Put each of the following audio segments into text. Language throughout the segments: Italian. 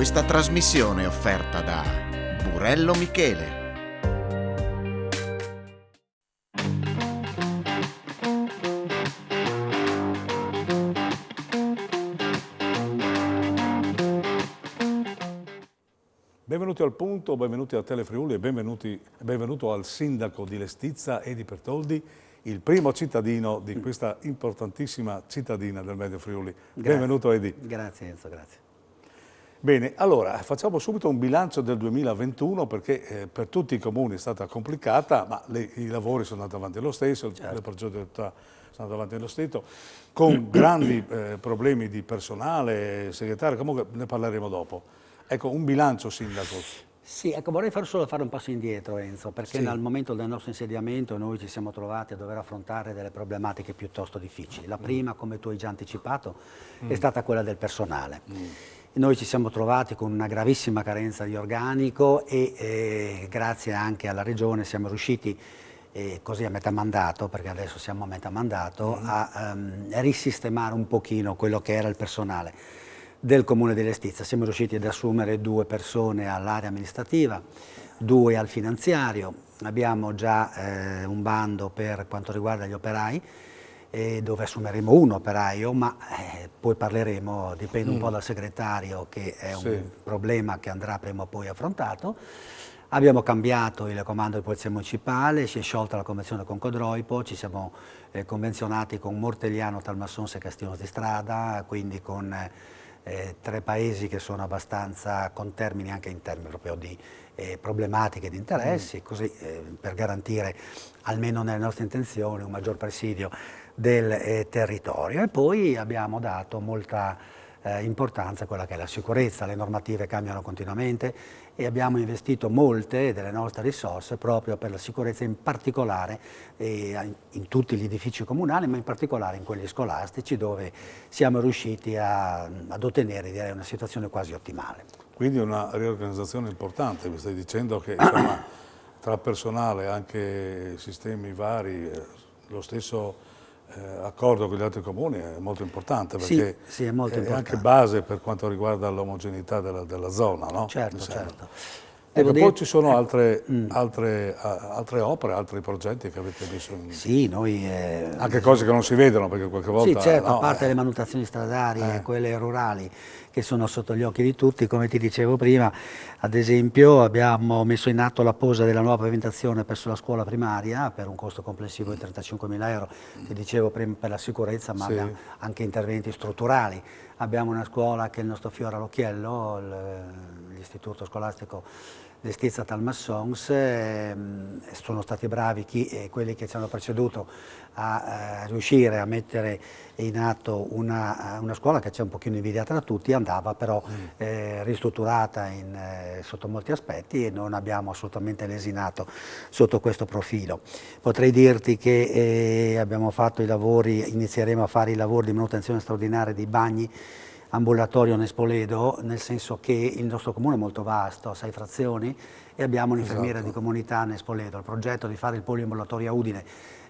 Questa trasmissione è offerta da Burello Michele. Benvenuti al Punto, benvenuti a Telefriuli e benvenuto al sindaco di Lestizza, Edi Pertoldi, il primo cittadino di questa importantissima cittadina del Medio Friuli. Grazie. Benvenuto Edi. Grazie Enzo, grazie. Bene, allora facciamo subito un bilancio del 2021 perché per tutti i comuni è stata complicata, ma i lavori sono andati avanti lo stesso, certo. Le progettualità sono andate avanti lo stesso, con grandi problemi di personale, segretario, comunque ne parleremo dopo. Ecco, un bilancio, sindaco. Sì, ecco, vorrei solo fare un passo indietro, Enzo, perché sì, al momento del nostro insediamento noi ci siamo trovati a dover affrontare delle problematiche piuttosto difficili. La prima, come tu hai già anticipato, è stata quella del personale. Noi ci siamo trovati con una gravissima carenza di organico e grazie anche alla Regione siamo riusciti, così a metà mandato, perché adesso siamo a metà mandato, a risistemare un pochino quello che era il personale del Comune di Lestizza. Siamo riusciti ad assumere 2 persone all'area amministrativa, 2 al finanziario, abbiamo già un bando per quanto riguarda gli operai, dove assumeremo 1 operaio, ma poi parleremo, dipende un po' dal segretario, che è un problema che andrà prima o poi affrontato. Abbiamo cambiato il comando di Polizia Municipale, si è sciolta la convenzione con Codroipo, ci siamo convenzionati con Mortegliano, Talmassons e Castiglione di Strada, quindi con 3 paesi che sono abbastanza contermini anche in termini proprio di problematiche di interessi, così per garantire almeno nelle nostre intenzioni un maggior presidio del territorio. E poi abbiamo dato molta importanza a quella che è la sicurezza, le normative cambiano continuamente e abbiamo investito molte delle nostre risorse proprio per la sicurezza, in particolare in tutti gli edifici comunali, ma in particolare in quelli scolastici, dove siamo riusciti ad ottenere, direi, una situazione quasi ottimale. Quindi una riorganizzazione importante, mi stai dicendo che insomma, tra personale e anche sistemi vari, lo stesso accordo con gli altri comuni è molto importante, perché sì, è molto importante. Anche base per quanto riguarda l'omogeneità della zona, no? Certo, certo. Ecco, poi ci sono altre opere, altri progetti che avete messo in... Sì, noi... anche cose che non si vedono, perché qualche volta... Sì, certo, a parte le manutenzioni stradali e quelle rurali che sono sotto gli occhi di tutti, come ti dicevo prima, ad esempio abbiamo messo in atto la posa della nuova pavimentazione presso la scuola primaria per un costo complessivo di 35.000 euro, ti dicevo prima per la sicurezza, ma abbiamo anche interventi strutturali. Abbiamo una scuola che è il nostro fiore all'occhiello, l'istituto scolastico Lestizza Talmassons, sono stati bravi quelli che ci hanno preceduto a riuscire a mettere in atto una scuola che c'è un pochino invidiata da tutti, andava però ristrutturata sotto molti aspetti e non abbiamo assolutamente lesinato sotto questo profilo. Potrei dirti che abbiamo fatto i lavori, inizieremo a fare i lavori di manutenzione straordinaria dei bagni ambulatorio Nespoledo, nel senso che il nostro comune è molto vasto, ha 6 frazioni e abbiamo un'infermiera di comunità a Nespoledo. Il progetto di fare il poliambulatorio a Udine,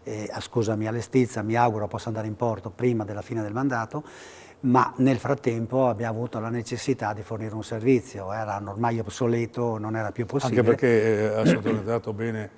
a Lestizza, mi auguro possa andare in porto prima della fine del mandato, ma nel frattempo abbiamo avuto la necessità di fornire un servizio, era ormai obsoleto, non era più possibile. Anche perché ha sottolineato bene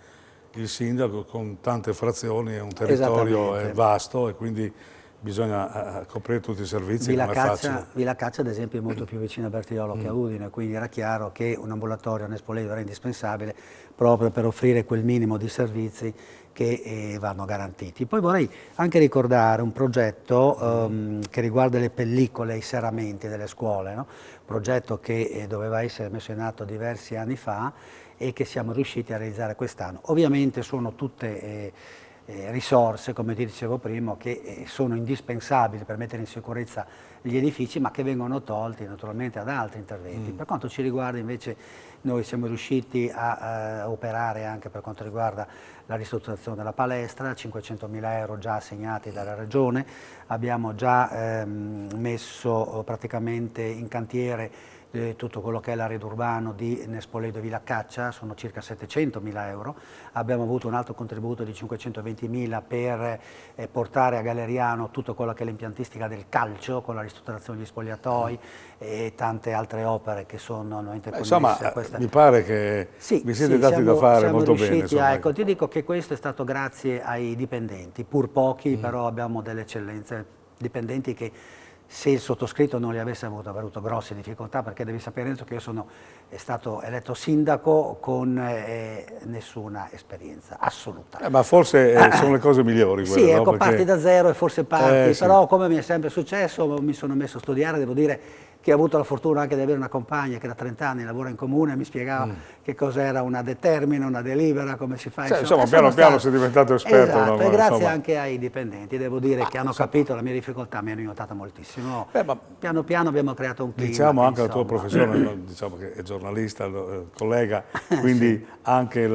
il sindaco, con tante frazioni, è un territorio vasto e quindi bisogna coprire tutti i servizi, non è facile. Villacaccia ad esempio è molto più vicino a Bertiolo che a Udine, quindi era chiaro che un ambulatorio a Nespoledo era indispensabile proprio per offrire quel minimo di servizi che vanno garantiti. Poi vorrei anche ricordare un progetto che riguarda le pellicole e i serramenti delle scuole, no? Progetto che doveva essere messo in atto diversi anni fa e che siamo riusciti a realizzare quest'anno. Ovviamente sono tutte risorse, come ti dicevo prima, che sono indispensabili per mettere in sicurezza gli edifici, ma che vengono tolti naturalmente ad altri interventi. Per quanto ci riguarda invece noi siamo riusciti a operare anche per quanto riguarda la ristrutturazione della palestra, 500.000 euro già assegnati dalla Regione, abbiamo già messo praticamente in cantiere tutto quello che è l'area urbano di Nespoledo e Villacaccia, sono circa 700.000 euro. Abbiamo avuto un altro contributo di 520.000 per portare a Galeriano tutto quello che è l'impiantistica del calcio, con la ristrutturazione degli spogliatoi e tante altre opere che sono interconnesse a questa. Mi pare che vi siete dati da fare molto bene. Insomma. Ecco, ti dico che questo è stato grazie ai dipendenti, pur pochi, però abbiamo delle eccellenze, dipendenti che se il sottoscritto non li avesse avuto grosse difficoltà, perché devi sapere Enzo che io sono stato eletto sindaco con nessuna esperienza assoluta. Ma forse sono le cose migliori quelle, sì, no? ecco, Perché... parti da zero e forse parti, sì. però come mi è sempre successo mi sono messo a studiare, devo dire che ho avuto la fortuna anche di avere una compagna che da 30 anni lavora in comune e mi spiegava che cos'era una determina, una delibera, come si fa. Insomma, piano piano sei diventato esperto. Esatto, no? e grazie insomma... anche ai dipendenti, devo dire che hanno capito la mia difficoltà, mi hanno aiutato moltissimo. Piano piano abbiamo creato un clima. Diciamo anche la tua professione, diciamo che è giornalista, collega, quindi anche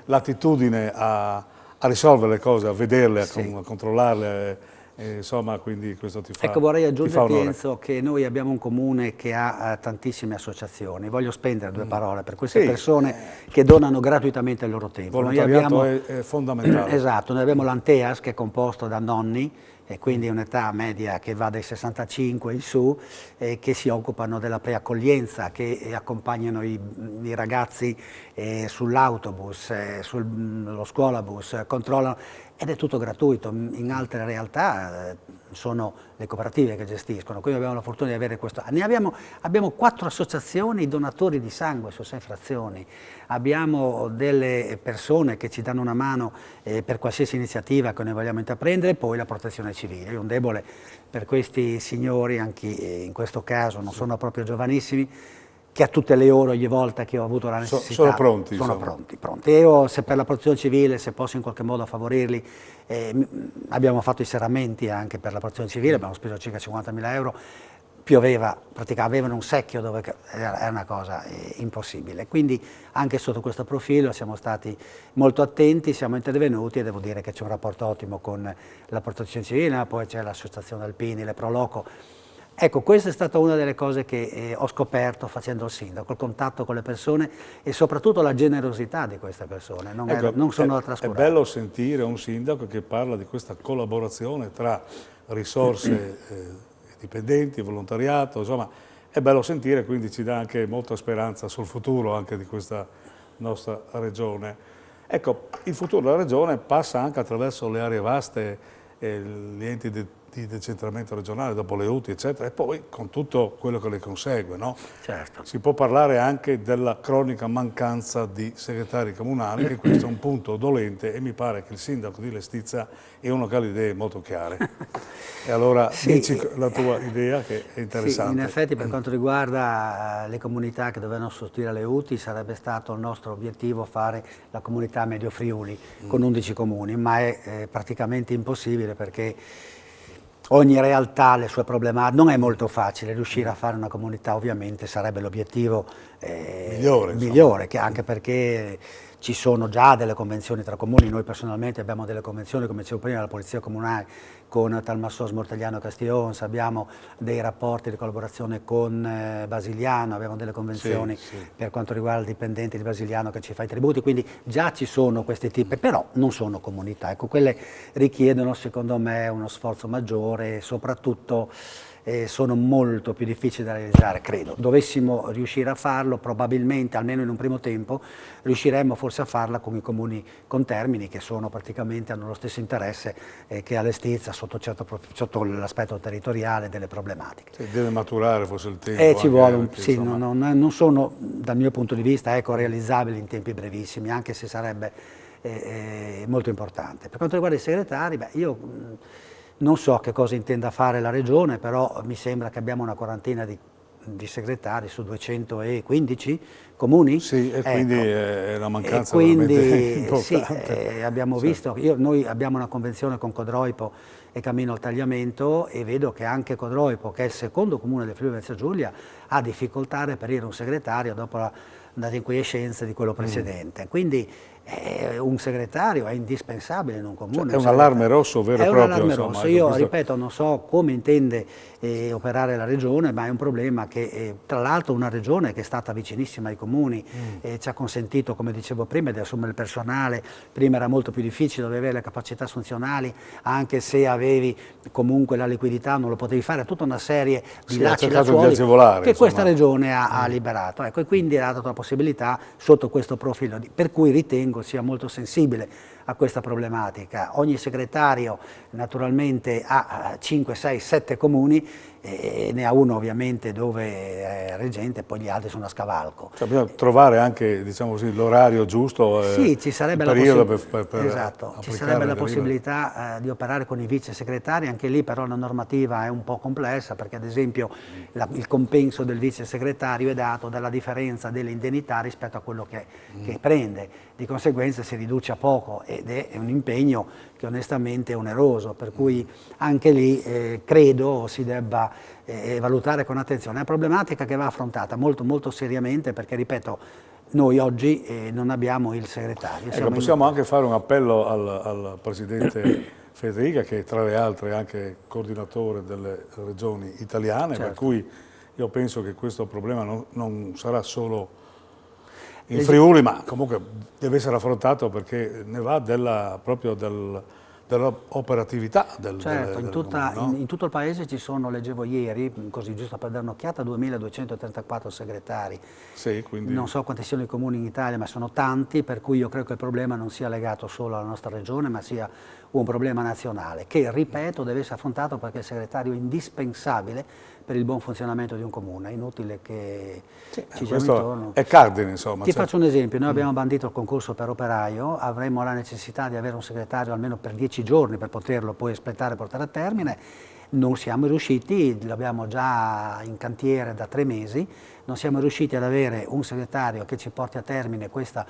l'attitudine a risolvere le cose, a vederle, a controllarle. Insomma, quindi questo ti fa. Ecco, vorrei aggiungere, Enzo, che noi abbiamo un comune che ha tantissime associazioni. Voglio spendere due parole per queste persone che donano gratuitamente il loro tempo. Il volontariato è fondamentale. Esatto, noi abbiamo l'Anteas che è composto da nonni, e quindi un'età media che va dai 65 in su, che si occupano della preaccoglienza, che accompagnano i ragazzi sull'autobus, sullo scuolabus, controllano, ed è tutto gratuito. In altre realtà sono le cooperative che gestiscono, quindi abbiamo la fortuna di avere questo. Abbiamo 4 associazioni donatori di sangue su 6 frazioni, abbiamo delle persone che ci danno una mano per qualsiasi iniziativa che noi vogliamo intraprendere, e poi la protezione civile. Io ho un debole per questi signori, anche in questo caso non sono proprio giovanissimi, che a tutte le ore, ogni volta che ho avuto la necessità, sono pronti. Sono pronti. E io, se per la protezione civile, se posso in qualche modo favorirli, abbiamo fatto i serramenti anche per la protezione civile, abbiamo speso circa 50.000 euro, pioveva, praticamente avevano un secchio dove era una cosa impossibile. Quindi anche sotto questo profilo siamo stati molto attenti, siamo intervenuti, e devo dire che c'è un rapporto ottimo con la protezione civile, ma poi c'è l'associazione Alpini, le Proloco. Ecco, questa è stata una delle cose che ho scoperto facendo il sindaco, il contatto con le persone e soprattutto la generosità di queste persone, non sono da trascurare. È bello sentire un sindaco che parla di questa collaborazione tra risorse dipendenti, volontariato, insomma è bello sentire, quindi ci dà anche molta speranza sul futuro anche di questa nostra regione. Ecco, il futuro della regione passa anche attraverso le aree vaste, gli enti di decentramento regionale, dopo le UTI, eccetera, e poi con tutto quello che le consegue, no? Certo. Si può parlare anche della cronica mancanza di segretari comunali, che questo è un punto dolente, e mi pare che il sindaco di Lestizza è uno che ha le idee molto chiare. E allora dici la tua idea, che è interessante. Sì, in effetti per quanto riguarda le comunità che dovevano sostituire le UTI, sarebbe stato il nostro obiettivo fare la comunità Medio Friuli con 11 comuni, ma è praticamente impossibile, perché ogni realtà ha le sue problematiche, non è molto facile riuscire a fare una comunità, ovviamente sarebbe l'obiettivo migliore, anche perché ci sono già delle convenzioni tra comuni. Noi personalmente abbiamo delle convenzioni, come dicevo prima, la Polizia Comunale con Talmassos, Mortagliano, Castiglions, abbiamo dei rapporti di collaborazione con Basiliano, abbiamo delle convenzioni per quanto riguarda il dipendente di Basiliano che ci fa i tributi, quindi già ci sono questi tipi, però non sono comunità. Ecco, quelle richiedono secondo me uno sforzo maggiore e soprattutto sono molto più difficili da realizzare, credo. Dovessimo riuscire a farlo, probabilmente, almeno in un primo tempo, riusciremmo forse a farla con i comuni contermini, che sono praticamente, hanno lo stesso interesse che Lestizza sotto l'aspetto territoriale delle problematiche. Deve maturare forse il tempo. Ci vuole, non sono, dal mio punto di vista, realizzabili in tempi brevissimi, anche se sarebbe molto importante. Per quanto riguarda i segretari, io non so che cosa intenda fare la Regione, però mi sembra che abbiamo una quarantina di segretari su 215 comuni. Sì, e quindi è una mancanza veramente importante. Sì, abbiamo visto, noi abbiamo una convenzione con Codroipo e Cammino al Tagliamento, e vedo che anche Codroipo, che è il secondo comune del Friuli Venezia Giulia, ha difficoltà a reperire un segretario dopo andate in quiescenza di quello precedente. Quindi un segretario è indispensabile in un comune. Cioè, è un allarme rosso vero e proprio. È un allarme insomma, rosso. ecco, Io questo... ripeto, non so come intende operare la regione, ma è un problema che tra l'altro una regione che è stata vicinissima ai comuni ci ha consentito, come dicevo prima, di assumere il personale. Prima era molto più difficile, dovevi avere le capacità assunzionali, anche se avevi comunque la liquidità non lo potevi fare, tutta una serie di lacci lacciuoli che questa regione ha liberato. Ecco, e quindi ha dato la possibilità sotto questo profilo, per cui ritengo sia molto sensibile a questa problematica. Ogni segretario naturalmente ha 5, 6, 7 comuni, ne ha uno ovviamente dove è reggente, poi gli altri sono a scavalco. Cioè, bisogna trovare anche, diciamo così, l'orario giusto, sì, ci sarebbe il periodo per esatto, ci sarebbe la possibilità di operare con i vice segretari, anche lì però la normativa è un po' complessa, perché ad esempio il compenso del vice segretario è dato dalla differenza delle indennità rispetto a quello che prende, di conseguenza si riduce a poco ed è un impegno che onestamente è oneroso, per cui anche lì credo si debba valutare con attenzione. È una problematica che va affrontata molto molto seriamente, perché ripeto, noi oggi non abbiamo il segretario. Ecco, possiamo anche fare un appello al Presidente Federica, che tra le altre è anche coordinatore delle regioni italiane, certo. Per cui io penso che questo problema non sarà solo in Friuli, ma comunque deve essere affrontato, perché ne va proprio dell'operatività certo, del comune, no? in tutto il paese ci sono, leggevo ieri, così giusto per dare un'occhiata, 2234 segretari. Sì, quindi... Non so quanti siano i comuni in Italia, ma sono tanti, per cui io credo che il problema non sia legato solo alla nostra regione, ma sia un problema nazionale, che, ripeto, deve essere affrontato, perché il segretario è indispensabile per il buon funzionamento di un comune. È inutile che ci siamo intorno. È cardine, insomma. Ti faccio un esempio: noi abbiamo bandito il concorso per operaio, avremo la necessità di avere un segretario almeno per 10 giorni per poterlo poi espletare e portare a termine. Non siamo riusciti, l'abbiamo già in cantiere da 3 mesi, non siamo riusciti ad avere un segretario che ci porti a termine questo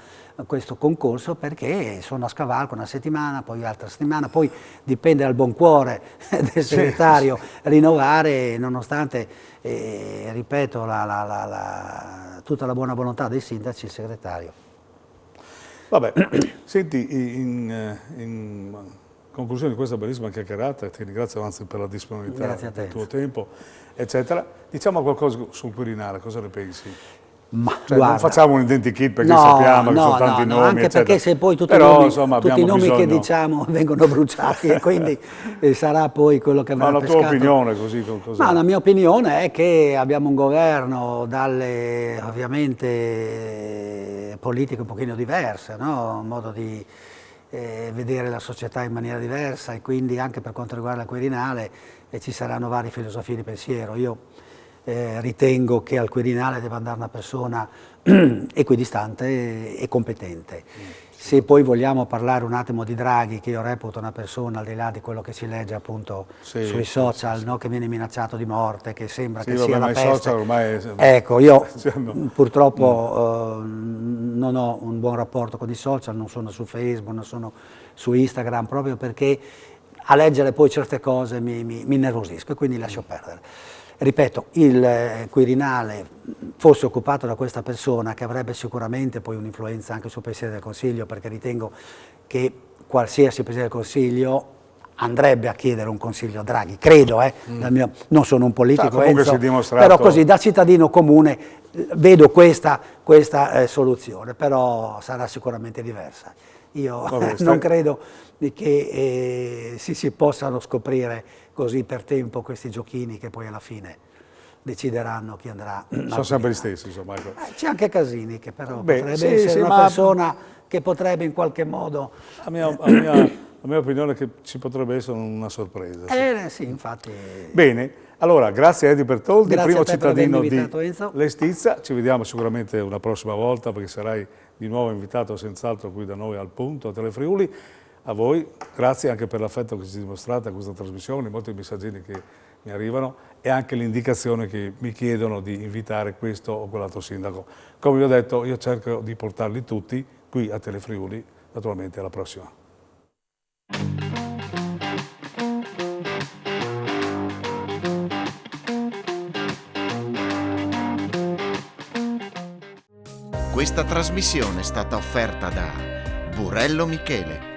concorso, perché sono a scavalco una settimana, poi altra settimana, poi dipende dal buon cuore del segretario rinnovare, nonostante, ripeto, tutta la buona volontà dei sindaci, il segretario. Vabbè, senti, in conclusione di questa bellissima chiacchierata, ti ringrazio anzi per la disponibilità del tuo tempo, eccetera. Diciamo qualcosa sul Quirinale, cosa ne pensi? Ma cioè, guarda, non facciamo un identikit, perché sappiamo che sono tanti nomi, anche eccetera. Perché se poi tutti i nomi che diciamo vengono bruciati e quindi sarà poi quello che avrà pescato. Ma la tua opinione così? Ma la mia opinione è che abbiamo un governo dalle, ovviamente, politiche un pochino diverse, no? Un modo di vedere la società in maniera diversa, e quindi anche per quanto riguarda il Quirinale ci saranno varie filosofie di pensiero. Io ritengo che al Quirinale debba andare una persona equidistante e competente. Se poi vogliamo parlare un attimo di Draghi, che io reputo una persona, al di là di quello che si legge appunto sui social, no, che viene minacciato di morte, che sembra che sia la peste. Social ormai ecco, io purtroppo non ho un buon rapporto con i social, non sono su Facebook, non sono su Instagram, proprio perché a leggere poi certe cose mi innervosisco, e quindi lascio perdere. Ripeto, il Quirinale fosse occupato da questa persona, che avrebbe sicuramente poi un'influenza anche sul Presidente del Consiglio, perché ritengo che qualsiasi Presidente del Consiglio andrebbe a chiedere un consiglio a Draghi, credo, non sono un politico, Enzo, però così da cittadino comune vedo questa soluzione, però sarà sicuramente diversa. Io non credo che si possano scoprire così per tempo questi giochini che poi alla fine decideranno chi andrà. Sono sempre gli stessi, insomma. C'è anche Casini, che però potrebbe essere una persona che potrebbe in qualche modo... La mia opinione è che ci potrebbe essere una sorpresa. Sì, infatti. Bene, allora grazie a Eddie Bertoldi, primo cittadino di Enzo. Lestizza. Ci vediamo sicuramente una prossima volta, perché sarai di nuovo invitato senz'altro qui da noi al Punto, a Telefriuli. A voi, grazie anche per l'affetto che ci dimostrate a questa trasmissione, molti messaggini che mi arrivano, e anche l'indicazione che mi chiedono di invitare questo o quell'altro sindaco. Come vi ho detto, io cerco di portarli tutti qui a Telefriuli, naturalmente alla prossima. Questa trasmissione è stata offerta da Burello Michele.